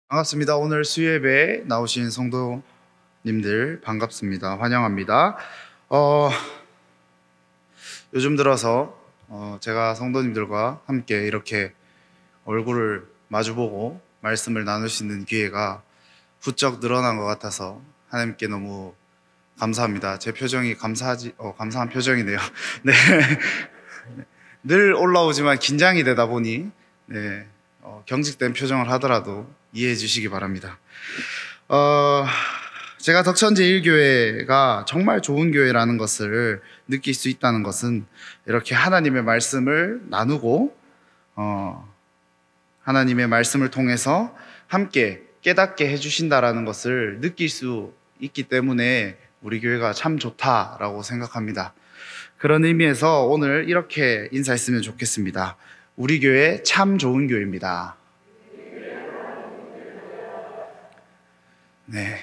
반갑습니다. 오늘 수예배에 나오신 성도님들 반갑습니다. 환영합니다. 요즘 들어서 제가 성도님들과 함께 이렇게 얼굴을 마주보고 말씀을 나눌 수 있는 기회가 부쩍 늘어난 것 같아서 하나님께 너무 감사합니다. 제 표정이 감사한 표정이네요. 네. 늘 올라오지만 긴장이 되다 보니 경직된 표정을 하더라도 이해해 주시기 바랍니다. 제가 덕천제1교회가 정말 좋은 교회라는 것을 느낄 수 있다는 것은 이렇게 하나님의 말씀을 나누고 하나님의 말씀을 통해서 함께 깨닫게 해주신다라는 것을 느낄 수 있기 때문에 우리 교회가 참 좋다라고 생각합니다. 그런 의미에서 오늘 이렇게 인사했으면 좋겠습니다. 우리 교회 참 좋은 교회입니다. 네,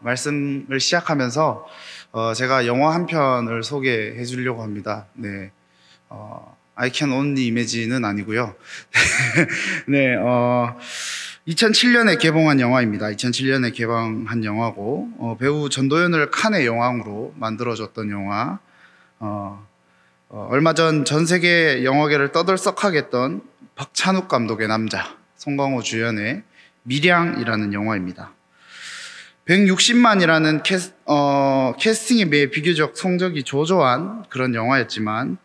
말씀을 시작하면서 제가 영화 한 편을 소개해 주려고 합니다. 네, I Can Only Imagine는 아니고요. 네, 2007년에 개봉한 영화입니다. 2007년에 개봉한 영화고 배우 전도연을 칸의 여왕으로 만들어줬던 영화. 얼마 전 세계 영화계를 떠들썩하게 했던 박찬욱 감독의 남자, 송강호 주연의 밀양이라는 영화입니다. 160만이라는 캐스팅에 비해 비교적 성적이 조조한 그런 영화였지만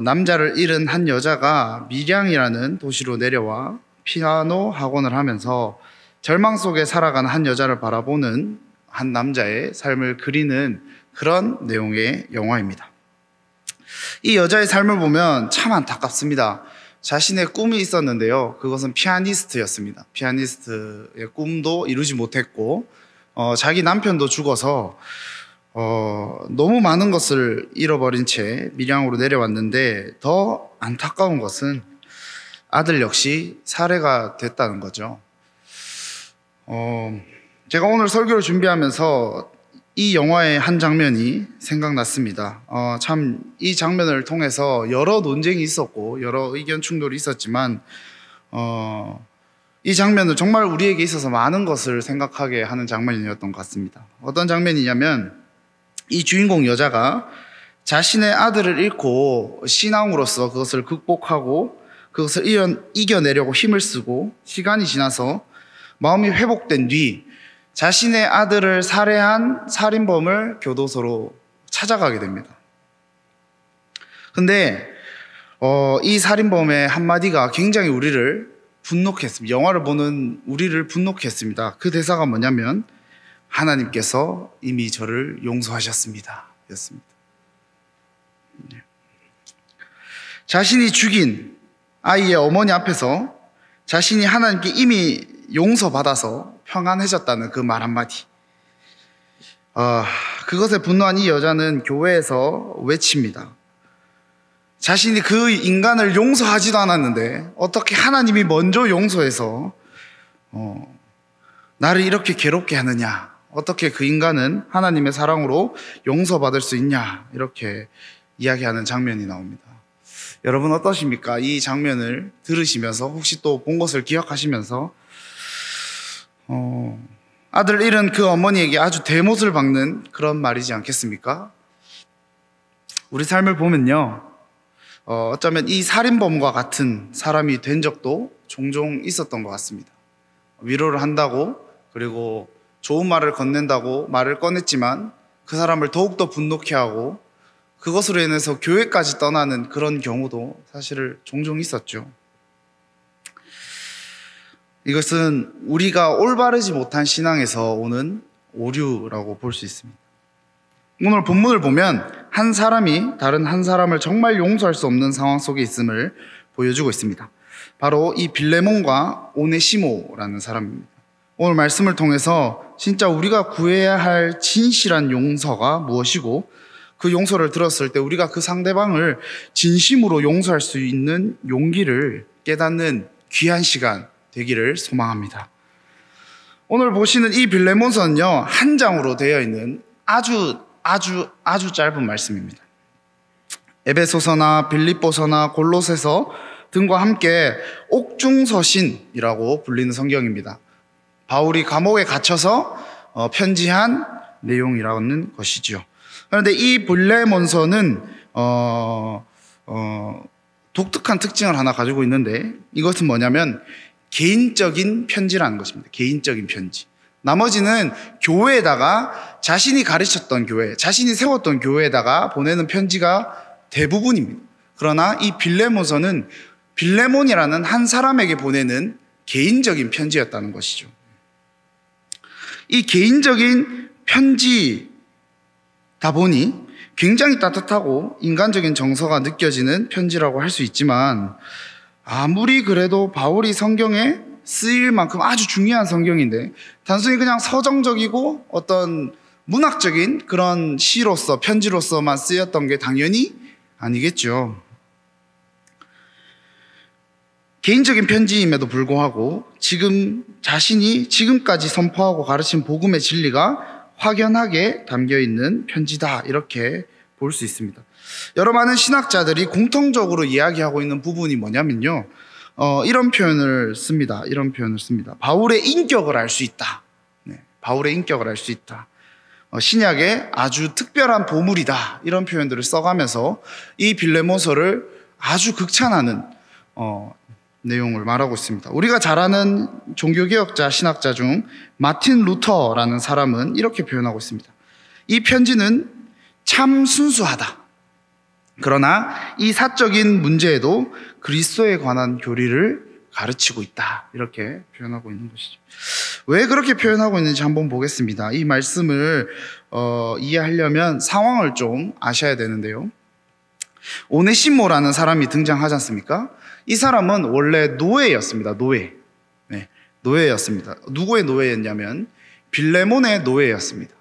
남자를 잃은 한 여자가 밀양이라는 도시로 내려와 피아노 학원을 하면서 절망 속에 살아가는 한 여자를 바라보는 한 남자의 삶을 그리는 그런 내용의 영화입니다. 이 여자의 삶을 보면 참 안타깝습니다. 자신의 꿈이 있었는데요, 그것은 피아니스트였습니다. 피아니스트의 꿈도 이루지 못했고 자기 남편도 죽어서 너무 많은 것을 잃어버린 채 밀양으로 내려왔는데 더 안타까운 것은 아들 역시 살해가 됐다는 거죠. 제가 오늘 설교를 준비하면서 이 영화의 한 장면이 생각났습니다. 참 이 장면을 통해서 여러 논쟁이 있었고 여러 의견 충돌이 있었지만 이 장면은 정말 우리에게 있어서 많은 것을 생각하게 하는 장면이었던 것 같습니다. 어떤 장면이냐면 이 주인공 여자가 자신의 아들을 잃고 신앙으로서 그것을 극복하고 그것을 이겨내려고 힘을 쓰고 시간이 지나서 마음이 회복된 뒤 자신의 아들을 살해한 살인범을 교도소로 찾아가게 됩니다. 근데 이 살인범의 한마디가 굉장히 우리를 분노케 했습니다. 영화를 보는 우리를 분노케 했습니다. 그 대사가 뭐냐면 하나님께서 이미 저를 용서하셨습니다 였습니다. 자신이 죽인 아이의 어머니 앞에서 자신이 하나님께 이미 용서받아서 평안해졌다는 그 말 한마디. 그것에 분노한 이 여자는 교회에서 외칩니다. 자신이 그 인간을 용서하지도 않았는데 어떻게 하나님이 먼저 용서해서 나를 이렇게 괴롭게 하느냐, 어떻게 그 인간은 하나님의 사랑으로 용서받을 수 있냐, 이렇게 이야기하는 장면이 나옵니다. 여러분 어떠십니까? 이 장면을 들으시면서 혹시 또 본 것을 기억하시면서 아들을 잃은 그 어머니에게 아주 대못을 박는 그런 말이지 않겠습니까? 우리 삶을 보면요, 어쩌면 이 살인범과 같은 사람이 된 적도 종종 있었던 것 같습니다. 위로를 한다고, 그리고 좋은 말을 건넨다고 말을 꺼냈지만 그 사람을 더욱더 분노케 하고 그것으로 인해서 교회까지 떠나는 그런 경우도 사실 종종 있었죠. 이것은 우리가 올바르지 못한 신앙에서 오는 오류라고 볼 수 있습니다. 오늘 본문을 보면 한 사람이 다른 한 사람을 정말 용서할 수 없는 상황 속에 있음을 보여주고 있습니다. 바로 이 빌레몬과 오네시모라는 사람입니다. 오늘 말씀을 통해서 진짜 우리가 구해야 할 진실한 용서가 무엇이고 그 용서를 들었을 때 우리가 그 상대방을 진심으로 용서할 수 있는 용기를 깨닫는 귀한 시간 되기를 소망합니다. 오늘 보시는 이 빌레몬서는요, 한 장으로 되어 있는 아주 짧은 말씀입니다. 에베소서나 빌립보서나 골로새서 등과 함께 옥중서신이라고 불리는 성경입니다. 바울이 감옥에 갇혀서 편지한 내용이라는 것이죠. 그런데 이 빌레몬서는 독특한 특징을 하나 가지고 있는데, 이것은 뭐냐면 개인적인 편지라는 것입니다. 개인적인 편지. 나머지는 교회에다가 자신이 가르쳤던 교회, 자신이 세웠던 교회에다가 보내는 편지가 대부분입니다. 그러나 이 빌레몬서는 빌레몬이라는 한 사람에게 보내는 개인적인 편지였다는 것이죠. 이 개인적인 편지다 보니 굉장히 따뜻하고 인간적인 정서가 느껴지는 편지라고 할 수 있지만, 아무리 그래도 바울이 성경에 쓰일 만큼 아주 중요한 성경인데 단순히 그냥 서정적이고 어떤 문학적인 그런 시로서, 편지로서만 쓰였던 게 당연히 아니겠죠. 개인적인 편지임에도 불구하고 지금 자신이 지금까지 선포하고 가르친 복음의 진리가 확연하게 담겨있는 편지다, 이렇게 볼 수 있습니다. 여러 많은 신학자들이 공통적으로 이야기하고 있는 부분이 뭐냐면요, 이런 표현을 씁니다. 바울의 인격을 알 수 있다. 바울의 인격을 알 수 있다. 신약의 아주 특별한 보물이다, 이런 표현들을 써가면서 이 빌레몬서를 아주 극찬하는 내용을 말하고 있습니다. 우리가 잘 아는 종교개혁자, 신학자 중 마틴 루터라는 사람은 이렇게 표현하고 있습니다. 이 편지는 참 순수하다. 그러나 이 사적인 문제에도 그리스도에 관한 교리를 가르치고 있다, 이렇게 표현하고 있는 것이죠. 왜 그렇게 표현하고 있는지 한번 보겠습니다. 이 말씀을 이해하려면 상황을 좀 아셔야 되는데요, 오네시모라는 사람이 등장하지 않습니까? 이 사람은 원래 노예였습니다. 노예였습니다. 누구의 노예였냐면 빌레몬의 노예였습니다.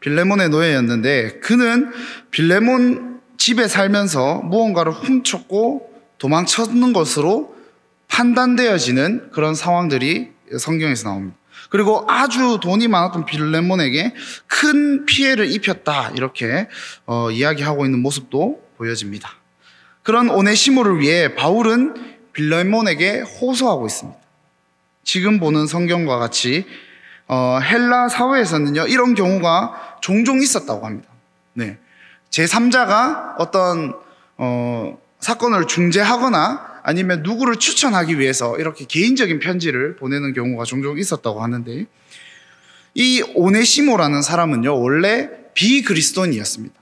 빌레몬의 노예였는데, 그는 빌레몬 집에 살면서 무언가를 훔쳤고 도망쳤는 것으로 판단되어지는 그런 상황들이 성경에서 나옵니다. 그리고 아주 돈이 많았던 빌레몬에게 큰 피해를 입혔다, 이렇게 이야기하고 있는 모습도 보여집니다. 그런 오네시모를 위해 바울은 빌레몬에게 호소하고 있습니다. 지금 보는 성경과 같이 헬라 사회에서는요, 이런 경우가 종종 있었다고 합니다. 제3자가 어떤 사건을 중재하거나 아니면 누구를 추천하기 위해서 이렇게 개인적인 편지를 보내는 경우가 종종 있었다고 하는데, 이 오네시모라는 사람은요, 원래 비그리스도인이었습니다.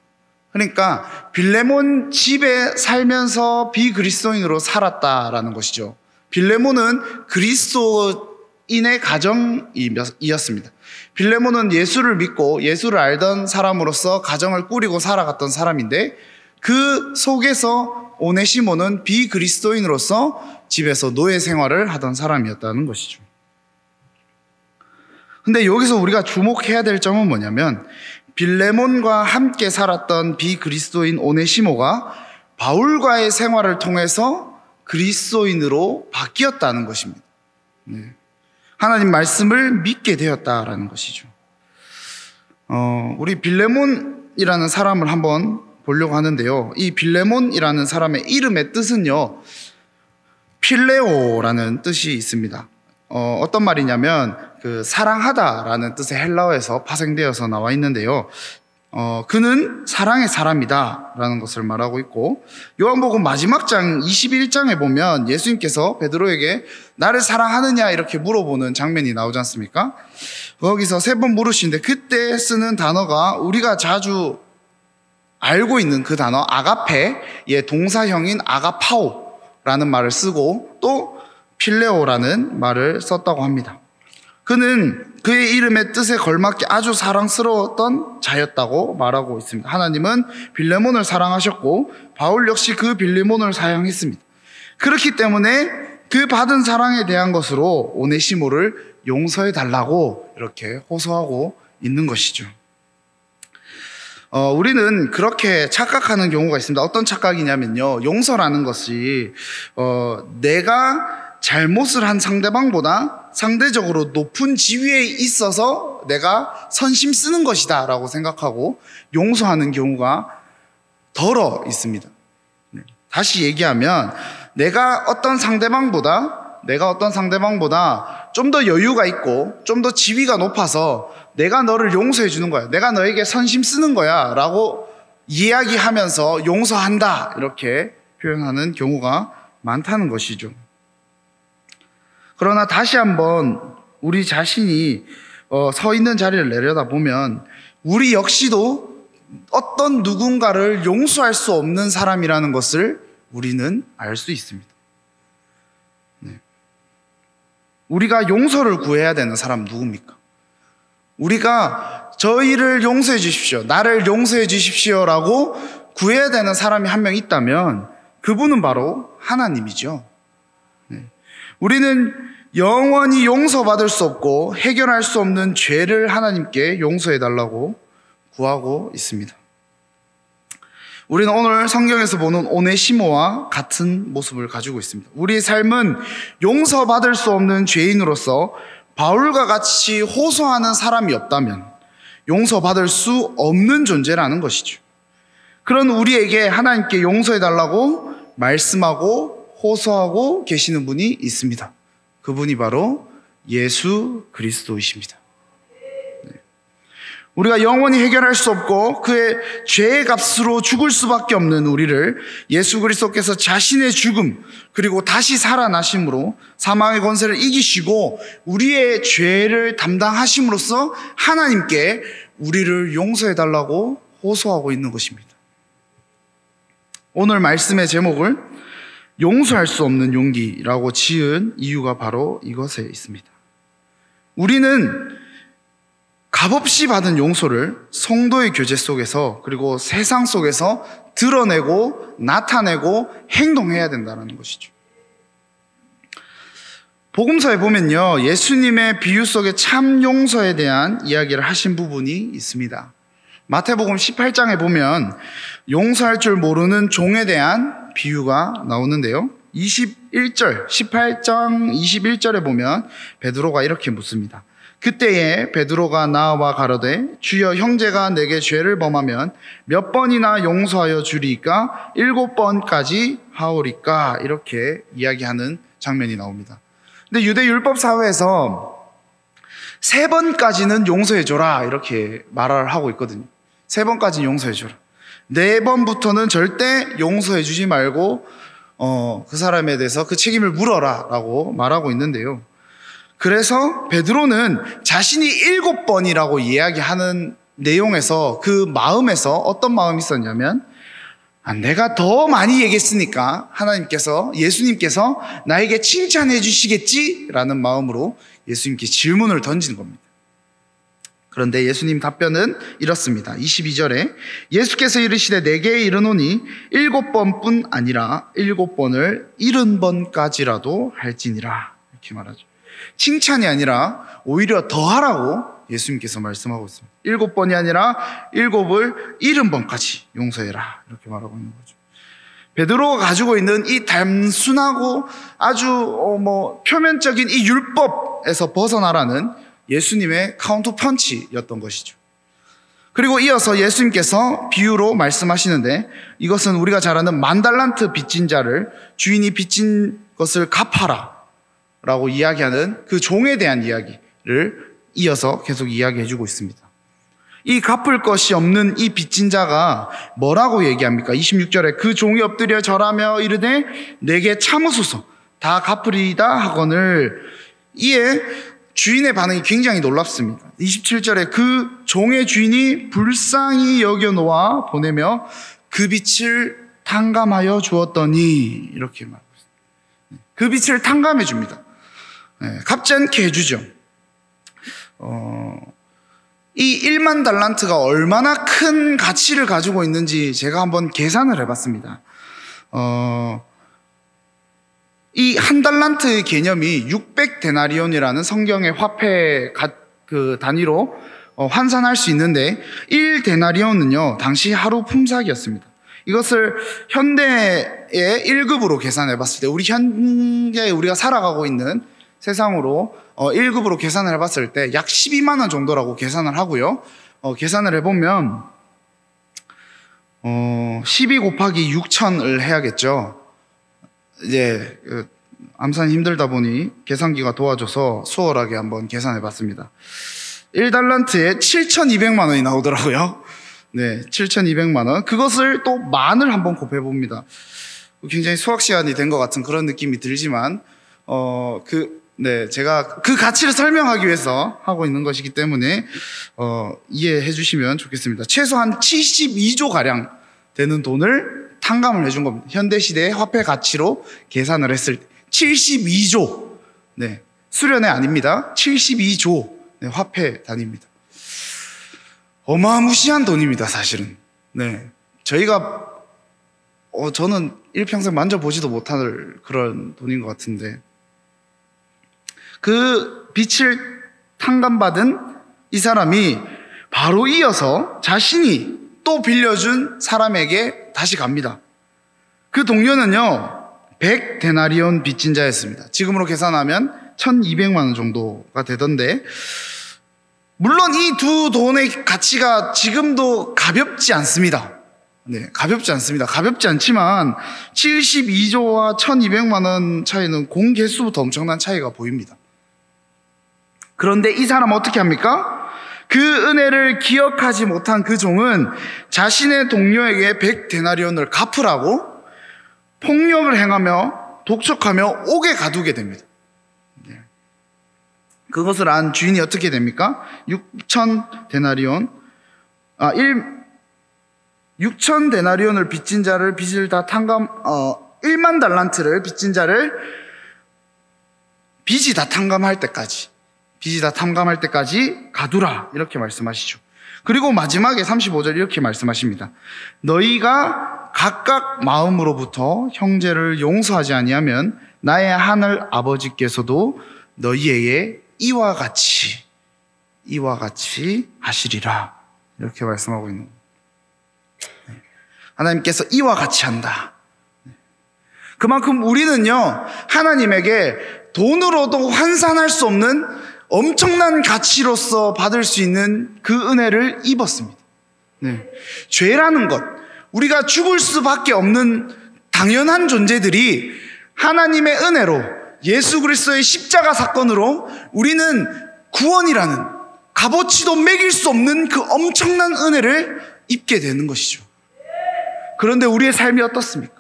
그러니까 빌레몬 집에 살면서 비그리스도인으로 살았다라는 것이죠. 빌레몬은 그리스도인의 가정이었습니다. 빌레몬은 예수를 믿고 예수를 알던 사람으로서 가정을 꾸리고 살아갔던 사람인데, 그 속에서 오네시모는 비그리스도인으로서 집에서 노예 생활을 하던 사람이었다는 것이죠. 근데 여기서 우리가 주목해야 될 점은 뭐냐면, 빌레몬과 함께 살았던 비그리스도인 오네시모가 바울과의 생활을 통해서 그리스도인으로 바뀌었다는 것입니다. 하나님 말씀을 믿게 되었다라는 것이죠. 우리 빌레몬이라는 사람을 한번 보려고 하는데요, 이 빌레몬이라는 사람의 이름의 뜻은요, 필레오라는 뜻이 있습니다. 어떤 말이냐면 사랑하다라는 뜻의 헬라어에서 파생되어서 나와 있는데요, 그는 사랑의 사람이다 라는 것을 말하고 있고, 요한복음 마지막 장 21장에 보면 예수님께서 베드로에게 나를 사랑하느냐 이렇게 물어보는 장면이 나오지 않습니까? 거기서 3번 물으시는데, 그때 쓰는 단어가 우리가 자주 알고 있는 그 단어 아가페의 동사형인 아가파오라는 말을 쓰고 또 필레오라는 말을 썼다고 합니다. 그는 그의 이름의 뜻에 걸맞게 아주 사랑스러웠던 자였다고 말하고 있습니다. 하나님은 빌레몬을 사랑하셨고 바울 역시 그 빌레몬을 사랑했습니다. 그렇기 때문에 그 받은 사랑에 대한 것으로 오네시모를 용서해 달라고 이렇게 호소하고 있는 것이죠. 우리는 그렇게 착각하는 경우가 있습니다. 어떤 착각이냐면요, 용서라는 것이 내가 잘못을 한 상대방보다 상대적으로 높은 지위에 있어서 내가 선심 쓰는 것이다 라고 생각하고 용서하는 경우가 덜어 있습니다. 다시 얘기하면 내가 어떤 상대방보다 좀 더 여유가 있고 좀 더 지위가 높아서 내가 너를 용서해 주는 거야, 내가 너에게 선심 쓰는 거야 라고 이야기하면서 용서한다 이렇게 표현하는 경우가 많다는 것이죠. 그러나 다시 한번 우리 자신이 서 있는 자리를 내려다보면 우리 역시도 어떤 누군가를 용서할 수 없는 사람이라는 것을 우리는 알 수 있습니다. 네. 우리가 용서를 구해야 되는 사람 누굽니까? 우리가 저희를 용서해 주십시오, 나를 용서해 주십시오라고 구해야 되는 사람이 한 명 있다면 그분은 바로 하나님이죠. 네. 우리는 영원히 용서받을 수 없고 해결할 수 없는 죄를 하나님께 용서해 달라고 구하고 있습니다. 우리는 오늘 성경에서 보는 오네시모와 같은 모습을 가지고 있습니다. 우리의 삶은 용서받을 수 없는 죄인으로서 바울과 같이 호소하는 사람이 없다면 용서받을 수 없는 존재라는 것이죠. 그런 우리에게 하나님께 용서해 달라고 말씀하고 호소하고 계시는 분이 있습니다. 그분이 바로 예수 그리스도이십니다. 우리가 영원히 해결할 수 없고 그의 죄의 값으로 죽을 수밖에 없는 우리를 예수 그리스도께서 자신의 죽음 그리고 다시 살아나심으로 사망의 권세를 이기시고 우리의 죄를 담당하심으로써 하나님께 우리를 용서해 달라고 호소하고 있는 것입니다. 오늘 말씀의 제목을 용서할 수 없는 용기라고 지은 이유가 바로 이것에 있습니다. 우리는 값없이 받은 용서를 성도의 교제 속에서 그리고 세상 속에서 드러내고 나타내고 행동해야 된다는 것이죠. 복음서에 보면요, 예수님의 비유 속에 참 용서에 대한 이야기를 하신 부분이 있습니다. 마태복음 18장에 보면 용서할 줄 모르는 종에 대한 비유가 나오는데요, 18장 21절에 보면 베드로가 이렇게 묻습니다. 그때에 베드로가 나와 가로되 주여, 형제가 내게 죄를 범하면 몇 번이나 용서하여 주리이까? 7번까지 하오리까? 이렇게 이야기하는 장면이 나옵니다. 근데 유대 율법 사회에서 3번까지는 용서해줘라 이렇게 말을 하고 있거든요. 3번까지는 용서해줘라, 4번부터는 절대 용서해주지 말고 그 사람에 대해서 그 책임을 물어라 라고 말하고 있는데요, 그래서 베드로는 자신이 7번이라고 이야기하는 내용에서 그 마음에서 어떤 마음이 있었냐면, 내가 더 많이 얘기했으니까 하나님께서, 예수님께서 나에게 칭찬해 주시겠지라는 마음으로 예수님께 질문을 던지는 겁니다. 그런데 예수님 답변은 이렇습니다. 22절에 예수께서 이르시되 내게 이르노니 7번뿐 아니라 7번을 70번까지라도 할지니라, 이렇게 말하죠. 칭찬이 아니라 오히려 더 하라고 예수님께서 말씀하고 있습니다. 7번이 아니라 7을 70번까지 용서해라, 이렇게 말하고 있는 거죠. 베드로가 가지고 있는 이 단순하고 아주 표면적인 이 율법에서 벗어나라는 예수님의 카운터 펀치였던 것이죠. 그리고 이어서 예수님께서 비유로 말씀하시는데, 이것은 우리가 잘 아는 10,000달란트 빚진 자를 주인이 빚진 것을 갚아라 라고 이야기하는 그 종에 대한 이야기를 이어서 계속 이야기해주고 있습니다. 이 갚을 것이 없는 이 빚진 자가 뭐라고 얘기합니까? 26절에 그 종이 엎드려 절하며 이르되 내게 참으소서 다 갚으리이다 하거늘. 이에 주인의 반응이 굉장히 놀랍습니다. 27절에 그 종의 주인이 불쌍히 여겨 놓아 보내며 그 빚을 탕감하여 주었더니, 이렇게 말하고 있습니다. 그 빚을 탕감해 줍니다. 갚지 않게 해주죠. 이 10,000달란트가 얼마나 큰 가치를 가지고 있는지 제가 한번 계산을 해봤습니다. 이 한 달란트의 개념이 600데나리온이라는 성경의 화폐 그 단위로 환산할 수 있는데, 1데나리온은요 당시 하루 품삯이었습니다. 이것을 현대의 1급으로 계산해 봤을 때, 우리 현재 우리가 살아가고 있는 세상으로 1급으로 계산을 해봤을 때 약 12만 원 정도라고 계산을 하고요. 계산을 해보면 12 곱하기 6,000을 해야겠죠. 이제 암산이 힘들다 보니 계산기가 도와줘서 수월하게 한번 계산해 봤습니다. 1달란트에 7,200만 원이 나오더라고요. 네, 7,200만 원. 그것을 또 만을 한번 곱해 봅니다. 굉장히 수학 시간이 된 것 같은 그런 느낌이 들지만, 제가 그 가치를 설명하기 위해서 하고 있는 것이기 때문에, 이해해 주시면 좋겠습니다. 최소한 72조 가량 되는 돈을 탕감을 해준 겁니다. 현대시대의 화폐 가치로 계산을 했을 때. 72조. 네. 수련회 아닙니다. 72조. 네, 화폐 단위입니다. 어마무시한 돈입니다, 사실은. 네. 저희가, 저는 일평생 만져보지도 못할 그런 돈인 것 같은데, 그 빚을 탕감받은 이 사람이 바로 이어서 자신이 또 빌려준 사람에게 다시 갑니다. 그 동료는요, 100데나리온 빚진 자였습니다. 지금으로 계산하면 1,200만 원 정도가 되던데, 물론 이 두 돈의 가치가 지금도 가볍지 않습니다. 네, 가볍지 않습니다. 가볍지 않지만 72조와 1,200만 원 차이는 공 개수부터 엄청난 차이가 보입니다. 그런데 이 사람은 어떻게 합니까? 그 은혜를 기억하지 못한 그 종은 자신의 동료에게 100데나리온을 갚으라고 폭력을 행하며 독촉하며 옥에 가두게 됩니다. 그것을 안 주인이 어떻게 됩니까? 6,000데나리온을 빚진 자를 빚을 다 1만 달란트를 빚진 자를 빚이 다 탕감할 때까지 가두라, 이렇게 말씀하시죠. 그리고 마지막에 35절 이렇게 말씀하십니다. 너희가 각각 마음으로부터 형제를 용서하지 아니하면 나의 하늘 아버지께서도 너희에게 이와 같이 하시리라, 이렇게 말씀하고 있는 겁니다. 하나님께서 이와 같이 한다. 그만큼 우리는요, 하나님에게 돈으로도 환산할 수 없는 엄청난 가치로서 받을 수 있는 그 은혜를 입었습니다. 네. 죄라는 것, 우리가 죽을 수밖에 없는 당연한 존재들이 하나님의 은혜로, 예수 그리스도의 십자가 사건으로 우리는 구원이라는 값어치도 매길 수 없는 그 엄청난 은혜를 입게 되는 것이죠. 그런데 우리의 삶이 어떻습니까?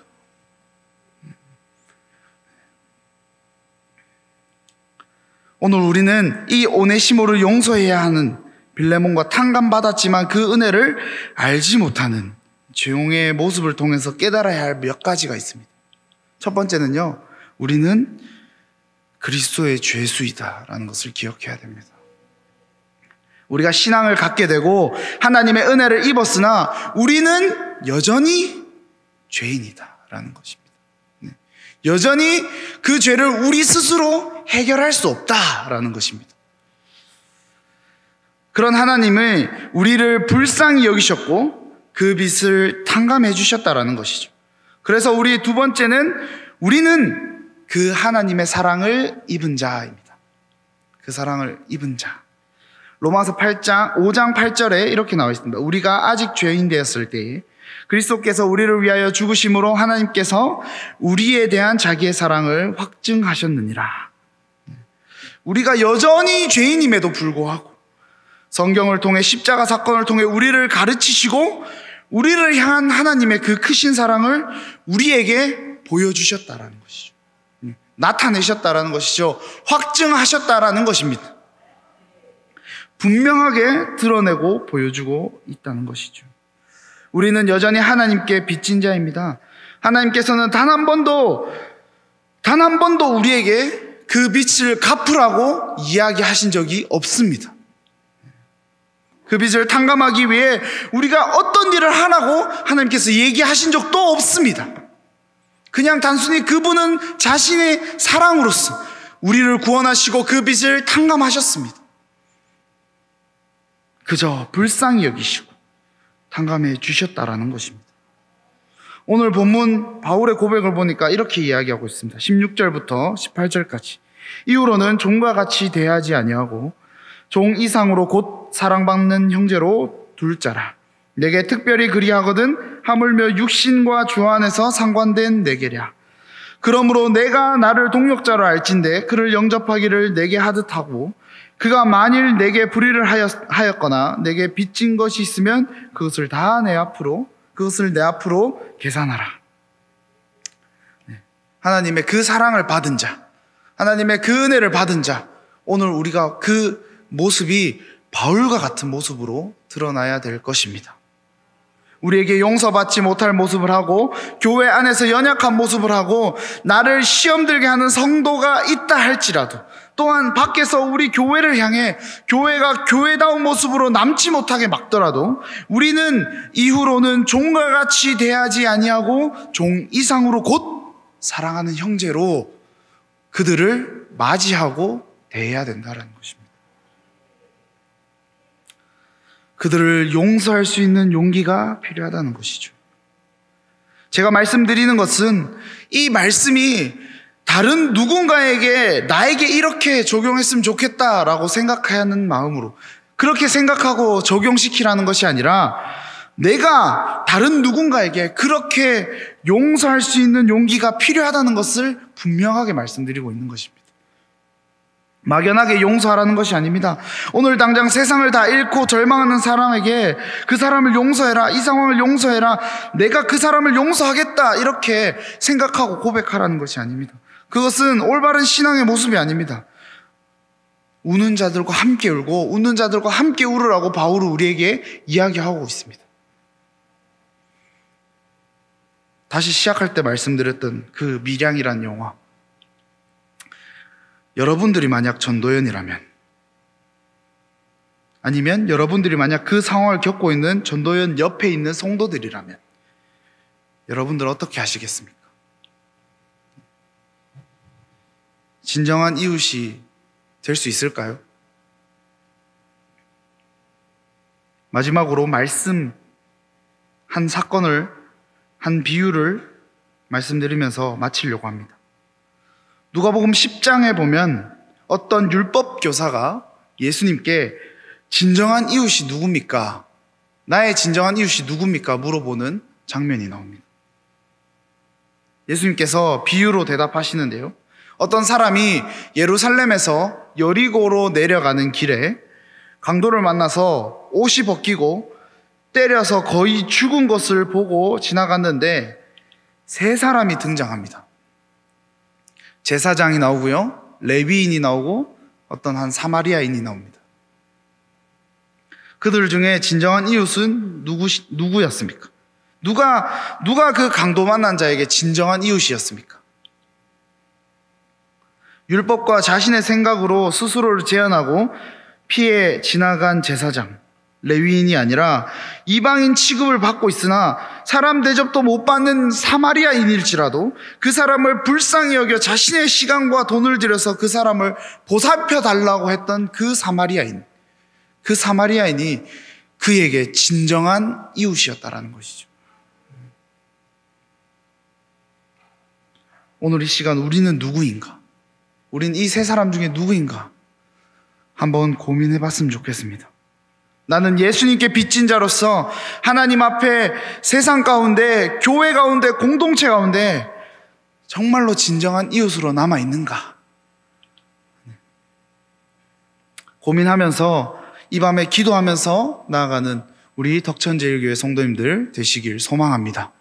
오늘 우리는 이 오네시모를 용서해야 하는, 빌레몬과 탕감받았지만 그 은혜를 알지 못하는 죄용의 모습을 통해서 깨달아야 할 몇 가지가 있습니다. 첫 번째는요, 우리는 그리스도의 죄수이다라는 것을 기억해야 됩니다. 우리가 신앙을 갖게 되고 하나님의 은혜를 입었으나 우리는 여전히 죄인이다라는 것입니다. 여전히 그 죄를 우리 스스로 해결할 수 없다라는 것입니다. 그런 하나님을 우리를 불쌍히 여기셨고 그 빚을 탕감해 주셨다라는 것이죠. 그래서 우리 두 번째는 우리는 그 하나님의 사랑을 입은 자입니다. 그 사랑을 입은 자. 로마서 5장 8절에 이렇게 나와 있습니다. 우리가 아직 죄인 되었을 때에 그리스도께서 우리를 위하여 죽으심으로 하나님께서 우리에 대한 자기의 사랑을 확증하셨느니라. 우리가 여전히 죄인임에도 불구하고 성경을 통해, 십자가 사건을 통해 우리를 가르치시고 우리를 향한 하나님의 그 크신 사랑을 우리에게 보여주셨다라는 것이죠. 나타내셨다라는 것이죠. 확증하셨다라는 것입니다. 분명하게 드러내고 보여주고 있다는 것이죠. 우리는 여전히 하나님께 빚진 자입니다. 하나님께서는 단 한 번도 우리에게 그 빚을 갚으라고 이야기하신 적이 없습니다. 그 빚을 탕감하기 위해 우리가 어떤 일을 하라고 하나님께서 얘기하신 적도 없습니다. 그냥 단순히 그분은 자신의 사랑으로서 우리를 구원하시고 그 빚을 탕감하셨습니다. 그저 불쌍히 여기시고 탕감해 주셨다라는 것입니다. 오늘 본문 바울의 고백을 보니까 이렇게 이야기하고 있습니다. 16절부터 18절까지. 이후로는 종과 같이 대하지 아니하고 종 이상으로 곧 사랑받는 형제로 둘 자라. 내게 특별히 그리하거든 하물며 육신과 주 안에서 상관된 내게랴. 그러므로 내가 나를 동역자로 알진대 그를 영접하기를 내게 하듯하고 그가 만일 내게 불의를 하였거나 내게 빚진 것이 있으면 그것을 내 앞으로 계산하라. 하나님의 그 사랑을 받은 자, 하나님의 그 은혜를 받은 자, 오늘 우리가 그 모습이 바울과 같은 모습으로 드러나야 될 것입니다. 우리에게 용서받지 못할 모습을 하고 교회 안에서 연약한 모습을 하고 나를 시험 들게 하는 성도가 있다 할지라도, 또한 밖에서 우리 교회를 향해 교회가 교회다운 모습으로 남지 못하게 막더라도 우리는 이후로는 종과 같이 대하지 아니하고 종 이상으로 곧 사랑하는 형제로 그들을 맞이하고 대해야 된다는 것입니다. 그들을 용서할 수 있는 용기가 필요하다는 것이죠. 제가 말씀드리는 것은 이 말씀이 다른 누군가에게 나에게 이렇게 적용했으면 좋겠다라고 생각하는 마음으로 그렇게 생각하고 적용시키라는 것이 아니라 내가 다른 누군가에게 그렇게 용서할 수 있는 용기가 필요하다는 것을 분명하게 말씀드리고 있는 것입니다. 막연하게 용서하라는 것이 아닙니다. 오늘 당장 세상을 다 잃고 절망하는 사람에게 그 사람을 용서해라, 이 상황을 용서해라, 내가 그 사람을 용서하겠다 이렇게 생각하고 고백하라는 것이 아닙니다. 그것은 올바른 신앙의 모습이 아닙니다. 우는 자들과 함께 울고 웃는 자들과 함께 울으라고 바울은 우리에게 이야기하고 있습니다. 다시 시작할 때 말씀드렸던 그 밀양이란 영화, 여러분들이 만약 전도연이라면, 아니면 여러분들이 만약 그 상황을 겪고 있는 전도연 옆에 있는 성도들이라면 여러분들 어떻게 하시겠습니까? 진정한 이웃이 될 수 있을까요? 마지막으로 한 사건을, 한 비유를 말씀드리면서 마치려고 합니다. 누가복음 10장에 보면 어떤 율법 교사가 예수님께 진정한 이웃이 누굽니까? 나의 진정한 이웃이 누굽니까? 물어보는 장면이 나옵니다. 예수님께서 비유로 대답하시는데요. 어떤 사람이 예루살렘에서 여리고로 내려가는 길에 강도를 만나서 옷이 벗기고 때려서 거의 죽은 것을 보고 지나갔는데 세 사람이 등장합니다. 제사장이 나오고요, 레위인이 나오고 어떤 한 사마리아인이 나옵니다. 그들 중에 진정한 이웃은 누구였습니까? 누가 그 강도 만난 자에게 진정한 이웃이었습니까? 율법과 자신의 생각으로 스스로를 제한하고 피해 지나간 제사장, 레위인이 아니라 이방인 취급을 받고 있으나 사람 대접도 못 받는 사마리아인일지라도 그 사람을 불쌍히 여겨 자신의 시간과 돈을 들여서 그 사람을 보살펴 달라고 했던 그 사마리아인이 그에게 진정한 이웃이었다라는 것이죠. 오늘 이 시간 우리는 누구인가? 우린 이 세 사람 중에 누구인가? 한번 고민해 봤으면 좋겠습니다. 나는 예수님께 빚진 자로서 하나님 앞에 세상 가운데, 교회 가운데, 공동체 가운데 정말로 진정한 이웃으로 남아있는가? 고민하면서 이 밤에 기도하면서 나아가는 우리 덕천제일교회 성도님들 되시길 소망합니다.